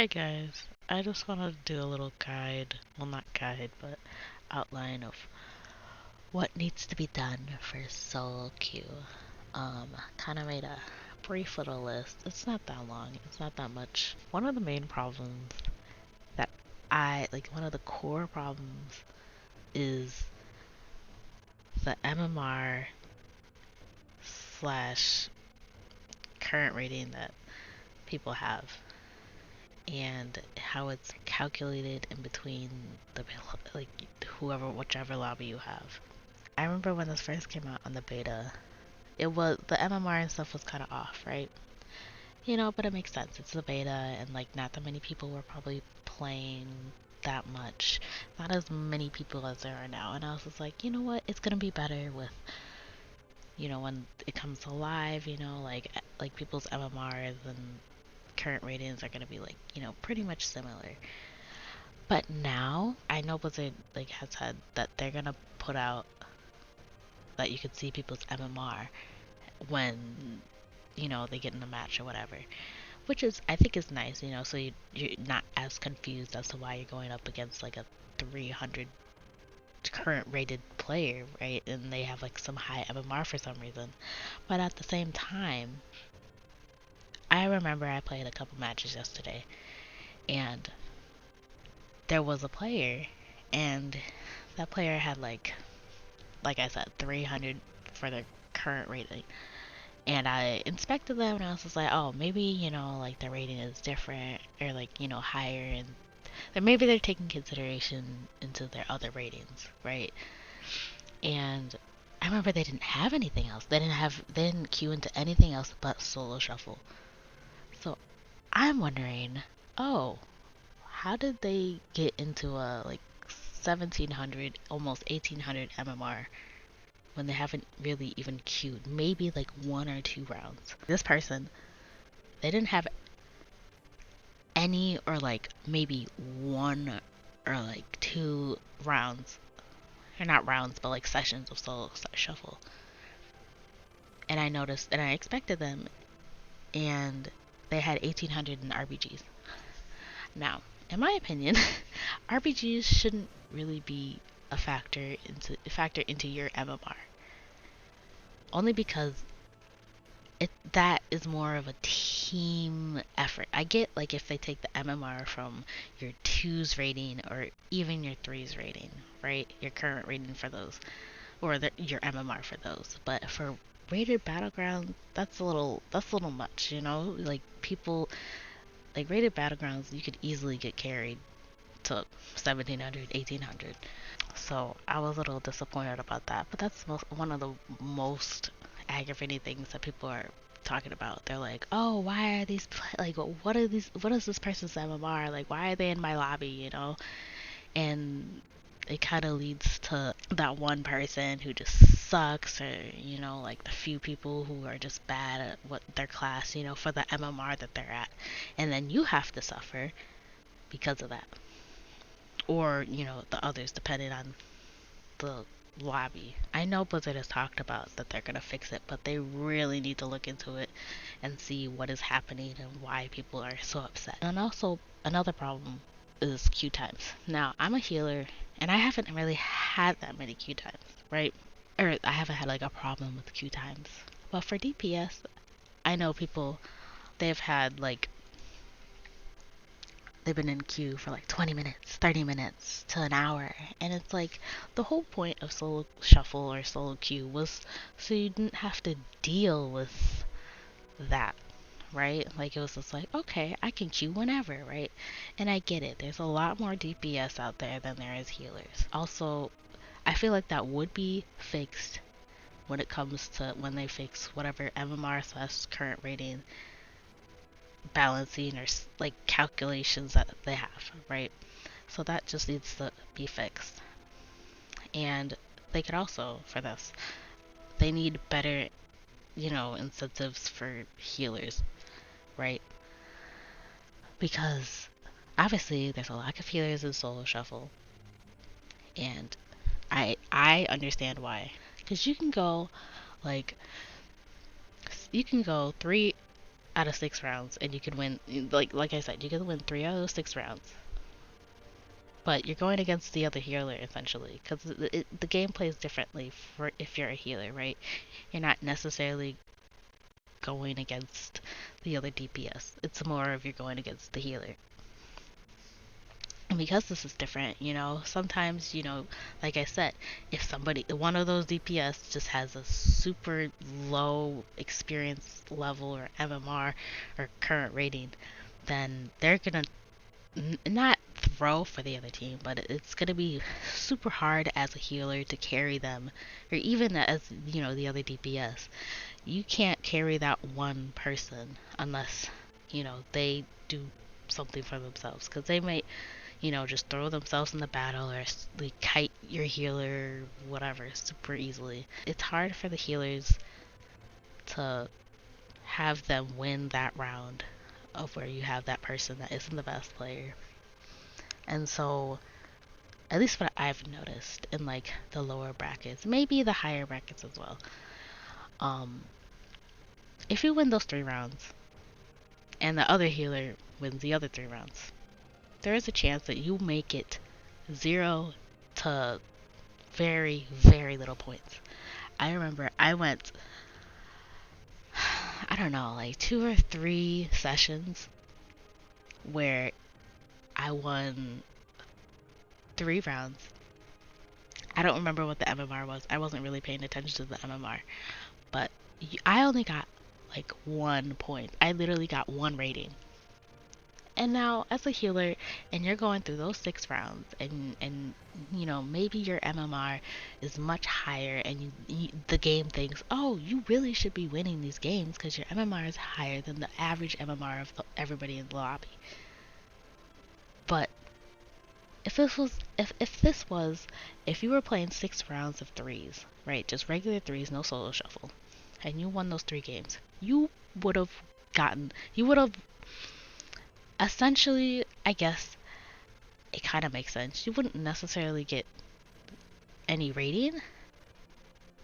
Hey guys, I just wanted to do a little guide, well not guide, but outline of what needs to be done for solo queue. Kind of made a brief little list. It's not that long, it's not that much. One of the main problems that one of the core problems is the MMR slash current rating that people have, and how it's calculated in between the like whichever lobby you have. I remember when this first came out on the beta, it was the MMR and stuff was kind of off, right? But it makes sense. It's the beta, and like not that many people were probably playing that much. Not as many people as there are now. And I was just like, you know what? It's gonna be better with, when it comes to live. Like people's MMRs and current ratings are gonna be like, pretty much similar. But now I know Blizzard like has said that they're gonna put out that you could see people's MMR when they get in a match or whatever, which is I think is nice, so you're not as confused as to why you're going up against like a 300 current rated player, right? And they have like some high MMR for some reason. But at the same time, I remember I played a couple matches yesterday, and there was a player, and that player had like I said, 300 for their current rating. And I inspected them and I was just like, oh, maybe, like the rating is different or like, higher, and then maybe they're taking consideration into their other ratings, right? And I remember they didn't have anything else. They didn't queue into anything else but solo shuffle. So I'm wondering, oh, how did they get into a like 1700, almost 1800 MMR when they haven't really even queued? Maybe like 1 or 2 rounds. This person, they didn't have any, or like maybe 1 or like 2 rounds, or not rounds, but like sessions of solo shuffle. And I noticed, and I expected them, and they had 1800 in RBGs. Now, in my opinion, RBGs shouldn't really be a factor into your MMR, only because that is more of a team effort. I get like if they take the MMR from your 2's rating or even your 3's rating, right? Your current rating for those, or your MMR for those. But for rated battlegrounds, that's a little much, Like people like rated battlegrounds, you could easily get carried to 1700, 1800. So I was a little disappointed about that, but that's one of the most aggravating things that people are talking about. They're like, oh, why are these like what is this person's MMR, like why are they in my lobby, and it kind of leads to that one person who just sucks, or like the few people who are just bad at what their class, for the MMR that they're at, and then you have to suffer because of that, or the others, depending on the lobby. I know Blizzard has talked about that they're gonna fix it, but they really need to look into it and see what is happening and why people are so upset. And also, another problem is queue times. Now, I'm a healer, and I haven't really had that many queue times, right? Or I haven't had like a problem with queue times. But for DPS, I know people, they've had like they've been in queue for like 20 minutes, 30 minutes to an hour. And it's like the whole point of solo shuffle or solo queue was so you didn't have to deal with that, right? Like it was just like, okay, I can queue whenever, right? And I get it. There's a lot more DPS out there than there is healers. Also, I feel like that would be fixed when it comes to when they fix whatever MMR slash current rating balancing or like calculations that they have, right? So that just needs to be fixed. And they could also, for this, they need better, incentives for healers, right? Because obviously there's a lack of healers in solo shuffle, and I understand why. Because you can go 3 out of 6 rounds, and you can win. Like I said, you can win 3 out of 6 rounds. But you're going against the other healer essentially, because the game plays differently for if you're a healer, right? You're not necessarily going against the other DPS. It's more of you're going against the healer. And because this is different, sometimes, like I said, if one of those DPS just has a super low experience level or MMR or current rating, then they're gonna not throw for the other team, but it's gonna be super hard as a healer to carry them, or even as, the other DPS. You can't carry that one person unless, they do something for themselves, because they might just throw themselves in the battle or like kite your healer, whatever, super easily. It's hard for the healers to have them win that round of where you have that person that isn't the best player. And so, at least what I've noticed in like the lower brackets, maybe the higher brackets as well. If you win those 3 rounds and the other healer wins the other 3 rounds, there is a chance that you make it 0 to very, very little points. I remember I went, I don't know, like 2 or 3 sessions where I won 3 rounds. I don't remember what the MMR was. I wasn't really paying attention to the MMR. But I only got like 1 point. I literally got 1 rating. And now, as a healer, and you're going through those 6 rounds, and maybe your MMR is much higher, and the game thinks, oh, you really should be winning these games because your MMR is higher than the average MMR of everybody in the lobby. But if you were playing 6 rounds of threes, right, just regular threes, no solo shuffle, and you won those 3 games, you would have essentially, I guess it kind of makes sense. You wouldn't necessarily get any rating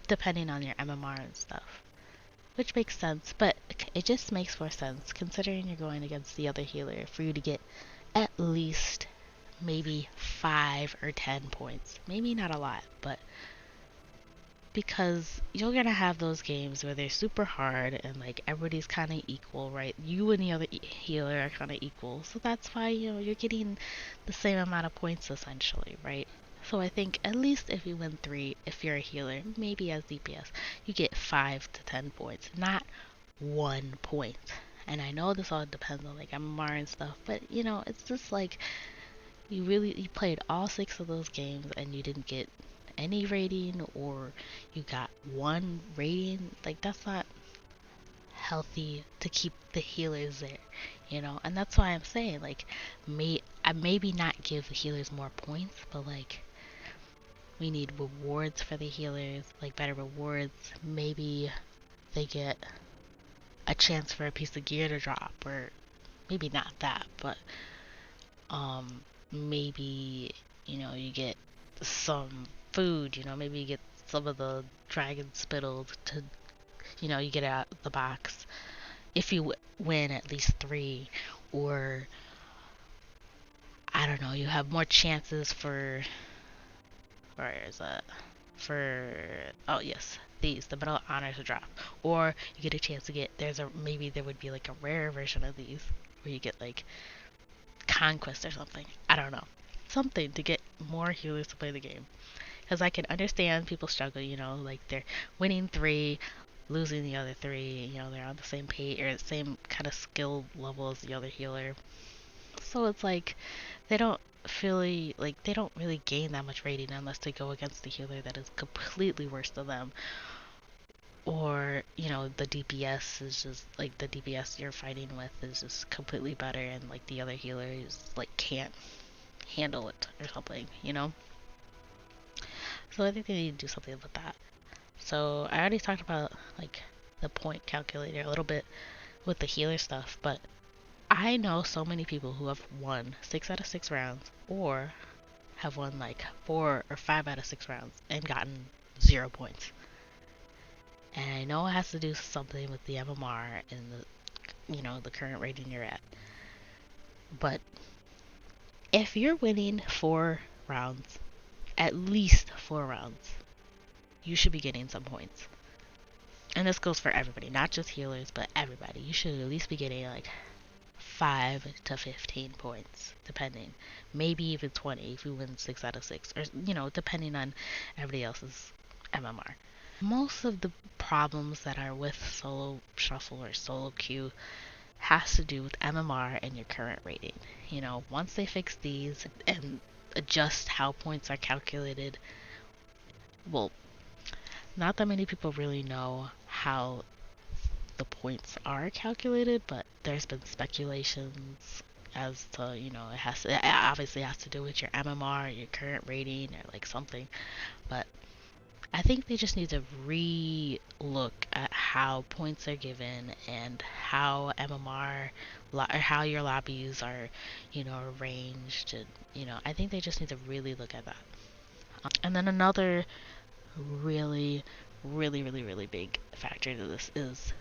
depending on your MMR and stuff, which makes sense, but it just makes more sense considering you're going against the other healer for you to get at least maybe 5 or 10 points. Maybe not a lot, but because you're gonna have those games where they're super hard and like everybody's kind of equal, right? You and the other healer are kind of equal, so that's why you're getting the same amount of points essentially, right? So I think at least if you win 3, if you're a healer, maybe as DPS, you get 5 to 10 points, not 1 point. And I know this all depends on like MMR and stuff, but it's just like you played all 6 of those games and you didn't get any rating, or you got 1 rating. Like, that's not healthy to keep the healers there, and that's why I'm saying, like, maybe not give the healers more points, but like we need rewards for the healers, like better rewards. Maybe they get a chance for a piece of gear to drop, or maybe not that, but maybe you get some food, maybe you get some of the dragon spittle to, you get out of the box if you win at least 3, or I don't know, you have more chances for, where is that, for, oh yes, the Medal of Honor to drop, or you get a chance to get, maybe there would be like a rare version of these where you get like Conquest or something, I don't know, something to get more healers to play the game. Because I can understand people struggle, like they're winning 3, losing the other 3, they're on the same page or the same kind of skill level as the other healer. So it's like they don't really gain that much rating unless they go against the healer that is completely worse than them. Or, the DPS is just like the DPS you're fighting with is just completely better, and like the other healer is like can't handle it or something, So I think they need to do something about that. So I already talked about like the point calculator a little bit with the healer stuff, but I know so many people who have won 6 out of 6 rounds, or have won like 4 or 5 out of 6 rounds and gotten 0 points. And I know it has to do something with the MMR and the current rating you're at. But if you're winning 4 rounds, at least 4 rounds, you should be getting some points. And this goes for everybody, not just healers, but everybody. You should at least be getting like 5 to 15 points, depending. Maybe even 20 if you win 6 out of 6, or depending on everybody else's MMR. Most of the problems that are with solo shuffle or solo queue has to do with MMR and your current rating. Once they fix these and adjust how points are calculated, well, not that many people really know how the points are calculated, but there's been speculations as to, it obviously has to do with your MMR, your current rating, or like something. But I think they just need to re-look at how points are given and how MMR or how your lobbies are, arranged. And, I think they just need to really look at that. And then another really, really, really, really big factor to this is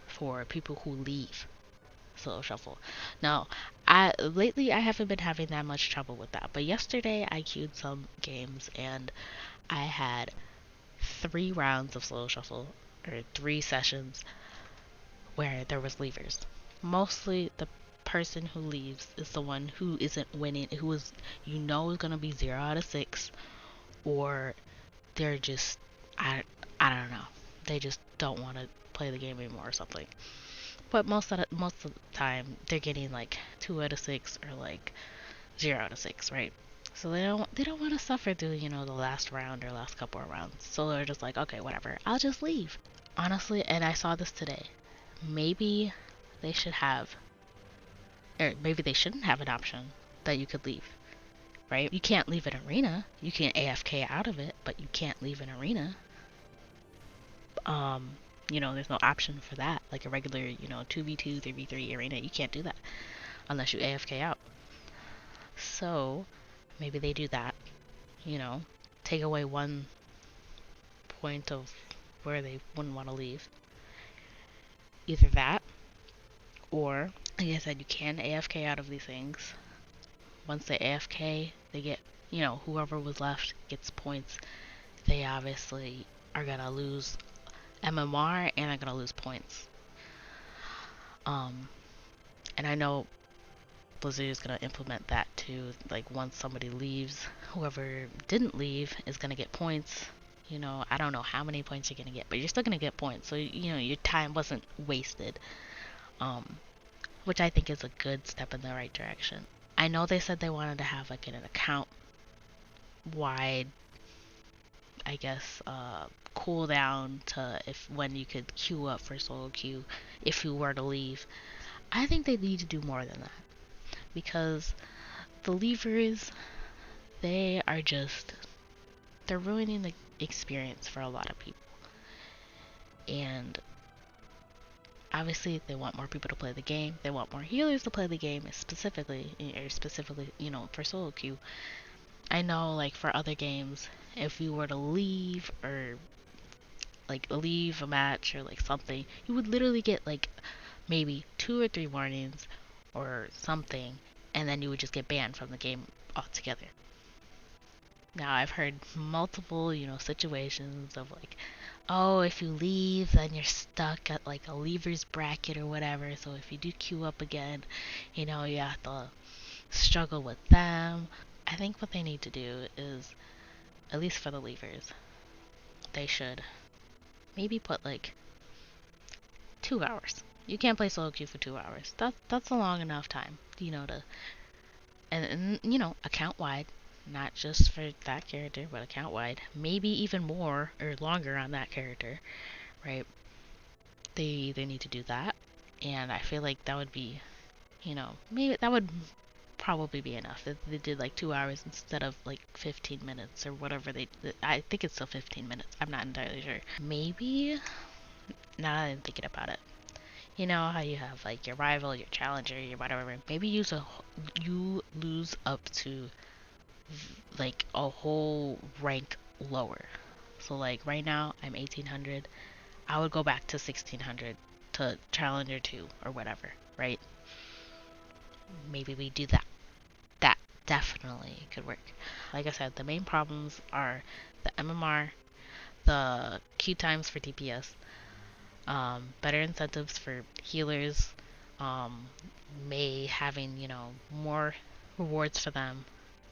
for people who leave solo shuffle. Now, lately I haven't been having that much trouble with that, but yesterday I queued some games and I had 3 rounds of solo shuffle, or 3 sessions where there was leavers. Mostly the person who leaves is the one who isn't winning, who is is gonna be 0 out of 6, or they're just I don't know. They just don't want to play the game anymore or something. But most of the time they're getting like 2 out of 6 or like 0 out of 6, right? So they don't want to suffer through, the last round or last couple of rounds. So they're just like, okay, whatever. I'll just leave. Honestly, and I saw this today. Maybe they should have, or maybe they shouldn't have an option that you could leave. Right? You can't leave an arena. You can AFK out of it, but you can't leave an arena. There's no option for that. Like a regular, 2v2, 3v3 arena, you can't do that unless you AFK out. So, maybe they do that. Take away 1 point of where they wouldn't want to leave. Either that, or, like I said, you can AFK out of these things. Once they AFK, they get, whoever was left gets points. They obviously are gonna lose MMR and are gonna lose points. And I know Blizzard is gonna implement that too. Like once somebody leaves, whoever didn't leave is gonna get points. I don't know how many points you're gonna get, but you're still gonna get points. So your time wasn't wasted. Which I think is a good step in the right direction. I know they said they wanted to have like an account wide, I guess, cooldown to when you could queue up for solo queue if you were to leave. I think they need to do more than that, because the leavers, they're ruining the experience for a lot of people. And obviously they want more people to play the game. They want more healers to play the game, specifically, for solo queue. I know, like, for other games, if you were to leave, or like leave a match or like something, you would literally get like maybe 2 or 3 warnings or something, and then you would just get banned from the game altogether. Now I've heard multiple, situations of like, oh, if you leave, then you're stuck at like a leavers bracket or whatever. So if you do queue up again, you have to struggle with them. I think what they need to do is, at least for the leavers, they should maybe put like 2 hours. You can't play solo queue for 2 hours. That's a long enough time, to and account wide, not just for that character, but account wide. Maybe even more or longer on that character, right? They need to do that, and I feel like that would be, maybe that would probably be enough if they did like 2 hours instead of like 15 minutes or whatever I think it's still 15 minutes. I'm not entirely sure. Maybe, now that I'm thinking about it, you know how you have like your rival, your challenger, your whatever. Maybe you lose up to like a whole rank lower. So like right now I'm 1800. I would go back to 1600 to Challenger 2 or whatever, right? Maybe we do that. That definitely could work. Like I said, the main problems are the MMR, the Q times for DPS, better incentives for healers, May having, more rewards for them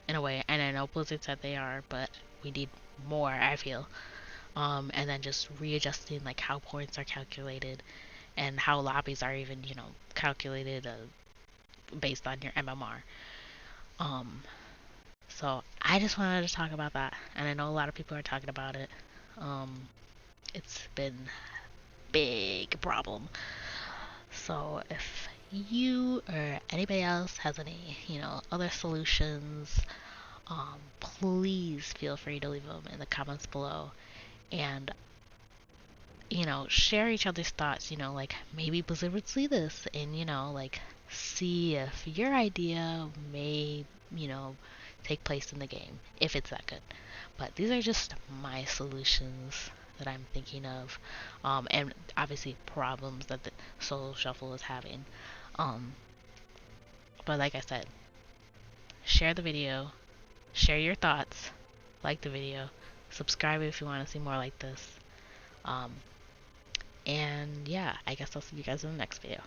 in a way. And I know Blizzard said they are, but we need more, I feel. And then just readjusting like how points are calculated and how lobbies are even, calculated based on your MMR. So I just wanted to talk about that, and I know a lot of people are talking about it. It's been a big problem. So if you or anybody else has any, other solutions, please feel free to leave them in the comments below. And share each other's thoughts, like maybe Blizzard would see this and, like see if your idea may, take place in the game, if it's that good. But these are just my solutions that I'm thinking of, and obviously problems that the Solo Shuffle is having. But like I said, share the video, share your thoughts, like the video, subscribe if you want to see more like this. And yeah, I guess I'll see you guys in the next video.